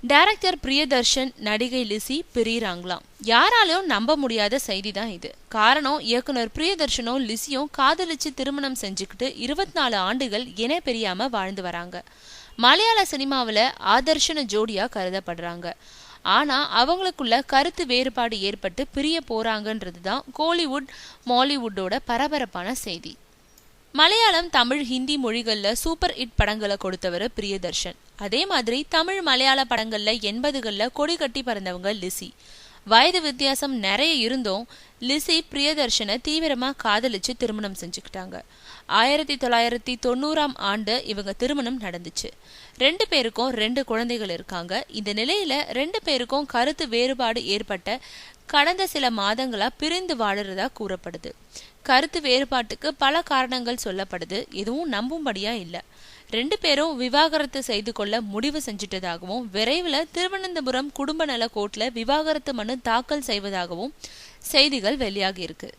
Director Priyadarshan நடிகை லிசி பிரியறாங்களாம். யாராலையும் நம்ப முடியாத செய்தி தான் இது. காரணம், இயக்குனர் பிரியதர்ஷனும் லிசியும் காதலிச்சு திருமணம் செஞ்சுக்கிட்டு 24 ஆண்டுகள் இணை பிரியாம வாழ்ந்து வராங்க. மலையாள சினிமாவில ஆதர்ஷன ஜோடியா கருதப்படுறாங்க. ஆனா அவங்களுக்குள்ள கருத்து வேறுபாடு ஏற்பட்டு பிரிய போறாங்கன்றதுதான் கோலிவுட் மாலிவுட்டோட பரபரப்பான செய்தி. மலையாளம், தமிழ், ஹிந்தி மொழிகள்ல சூப்பர் ஹிட் படங்களை கொடுத்தவர் பிரியதர்ஷன். அதே மாதிரி தமிழ், மலையாள படங்கள்ல 80கள்ல கொடி கட்டி பறந்தவங்க லிசி. வயது வித்தியாசம் நிறைய இருந்தும் லிசி பிரியதர்ஷனை தீவிரமா காதலிச்சு திருமணம் செஞ்சுக்கிட்டாங்க. 1990ஆம் ஆண்டு இவங்க திருமணம் நடந்துச்சு. 2 பேருக்கும் 2 குழந்தைகள் இருக்காங்க. இந்த நிலையில 2 பேருக்கும் கருத்து வேறுபாடு ஏற்பட்ட கடந்த சில மாதங்களா பிரிந்து வாழறதா கூறப்படுது. கருத்து வேறுபாட்டுக்கு பல காரணங்கள் சொல்லப்படுது. எதுவும் நம்பும்படியா இல்ல. 2 பேரும் விவாகரத்து செய்து கொள்ள முடிவு செஞ்சிட்டதாகவும், விரைவில் திருவனந்தபுரம் குடும்ப நல கோர்ட்ல விவாகரத்து மனு தாக்கல் செய்வதாகவும் செய்திகள் வெளியாகி இருக்கு.